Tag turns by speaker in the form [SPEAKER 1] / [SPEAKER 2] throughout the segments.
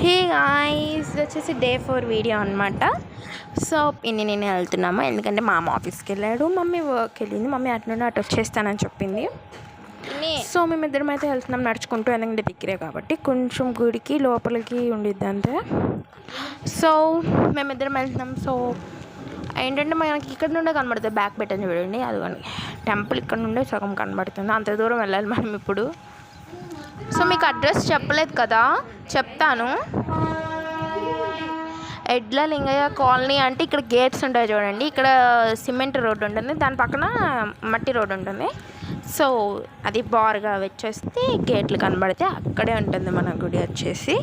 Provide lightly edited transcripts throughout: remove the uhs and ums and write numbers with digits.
[SPEAKER 1] Hey guys, ఇది వచ్చేసి day 4 video అనమాట. సో నేనే వెళ్తున్నాము ఎందుకంటే మా అమ్మ ఆఫీస్కి వెళ్ళాడు, మమ్మీ వర్క్ వెళ్ళింది. మమ్మీ అటు నుండి అటు వచ్చేస్తానని చెప్పింది. సో మేమిద్దరం అయితే వెళ్తున్నాం నడుచుకుంటూ, ఎందుకంటే దగ్గరే కాబట్టి కొంచెం గుడికి లోపలికి ఉండిద్ది అంతే. సో మేమిద్దరం వెళ్తున్నాం. సో ఏంటంటే మనకి ఇక్కడ నుండే కనబడుతుంది, బ్యాక్ పెట్టని చూడండి, అదిగోండి టెంపుల్ ఇక్కడ నుండే సగం కనబడుతుంది. అంత దూరం వెళ్ళాలి మనం ఇప్పుడు. సో మీకు అడ్రస్ చెప్పలేదు కదా, చెప్తాను. ఎడ్ల లింగయ్య కాలనీ అంటే ఇక్కడ గేట్స్ ఉంటాయి చూడండి, ఇక్కడ సిమెంట్ రోడ్డు ఉంటుంది, దాని పక్కన మట్టి రోడ్డు ఉంటుంది. సో అది బార్గా వచ్చేస్తే గేట్లు కనబడితే అక్కడే ఉంటుంది మన గుడి వచ్చేసి.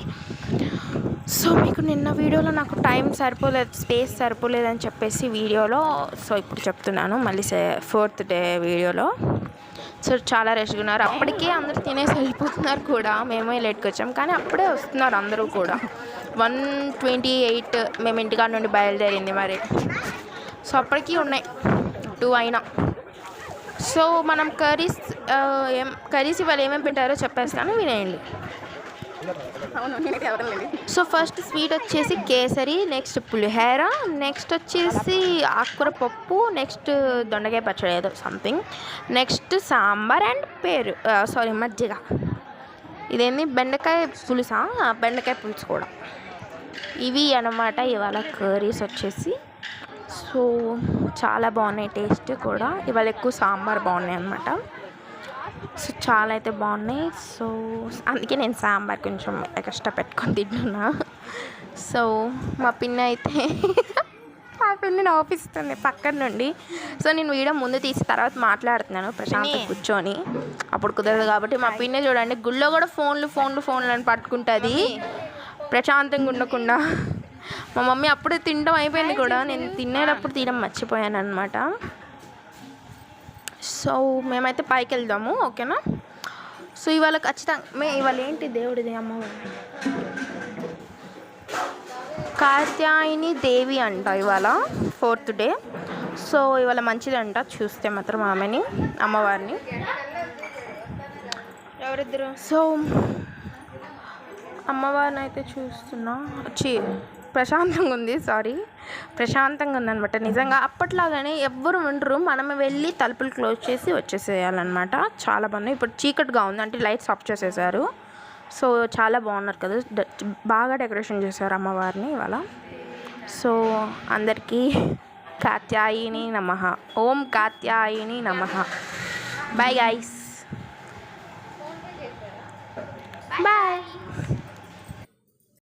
[SPEAKER 1] సో మీకు నిన్న వీడియోలో నాకు టైం సరిపోలేదు, స్పేస్ సరిపోలేదని చెప్పేసి వీడియోలో, సో ఇప్పుడు చెప్తున్నాను మళ్ళీ 4th డే వీడియోలో. సో చాలా రష్గా ఉన్నారు, అప్పటికే అందరూ తినేసి వెళ్ళిపోతున్నారు కూడా, మేమే లేట్కి వచ్చాం కానీ అప్పుడే వస్తున్నారు అందరూ కూడా. 1:28 మేము ఇంటికాడ నుండి బయలుదేరింది మరి. సో అప్పటికి ఉన్నాయి 2 అయినా. సో మనం కర్రీస్ ఇవాళ ఏమేమి పెట్టారో చెప్పేస్తాను, వినేయండి. సో ఫస్ట్ స్వీట్ వచ్చేసి కేసరి, నెక్స్ట్ పులిహోర, నెక్స్ట్ వచ్చేసి ఆకుకూర పప్పు, నెక్స్ట్ దొండకాయ పచ్చడి ఏదో సంథింగ్, నెక్స్ట్ సాంబార్ అండ్ మజ్జిగ. ఇదేంది బెండకాయ పులుసా, బెండకాయ పులుసు కూడా. ఇవి అన్నమాట ఇవాళ కర్రీస్ వచ్చేసి. సో చాలా బాగున్నాయి టేస్ట్ కూడా, ఇవాళ ఎక్కువ సాంబార్ బాగున్నాయి అన్నమాట. సో చాలా అయితే బాగున్నాయి. సో అందుకే నేను సాంబార్ కొంచెం ఎక్స్ట్రా పెట్టుకొని తింటున్నా. సో మా పిన్ని అయితే మా పిన్ని నవ్విస్తుంది పక్కన నుండి. సో నేను వీడియో ముందు తీసి తర్వాత మాట్లాడుతున్నాను ప్రశాంతంగా కూర్చొని, అప్పుడు కుదరదు కాబట్టి. మా పిన్ని చూడండి గుళ్ళో కూడా ఫోన్లు అని పట్టుకుంటుంది ప్రశాంతంగా ఉండకుండా. మా మమ్మీ అప్పుడే తినడం అయిపోయింది కూడా, నేను తినేటప్పుడు తీయడం మర్చిపోయాను అనమాట. సో మేమైతే పైకి వెళ్దాము, ఓకేనా. సో ఇవాళ ఖచ్చితంగా ఇవాళ ఏంటి దేవుడిది, అమ్మవారు కాత్యాయని దేవి అంట, ఇవాళ 4th డే. సో ఇవాళ మంచిదంట చూస్తే మాత్రం ఆమెని, అమ్మవారిని. ఎవరిద్దరు? సో అమ్మవారిని అయితే చూస్తున్నా, ప్రశాంతంగా ఉంది, ప్రశాంతంగా ఉందనమాట నిజంగా. అప్పట్లాగానే ఎవ్వరు ఉండరు, మనం వెళ్ళి తలుపులు క్లోజ్ చేసి వచ్చేసేయాలన్నమాట. చాలా బాగున్నాయి. ఇప్పుడు చీకటిగా ఉంది అంటే లైట్స్ ఆఫ్ చేసేసారు. సో చాలా బాగున్నారు కదా, బాగా డెకరేషన్ చేశారు అమ్మవారిని ఇవాళ. సో అందరికీ కాత్యాయని నమః, ఓం కాత్యాయని నమః. Bye guys, bye.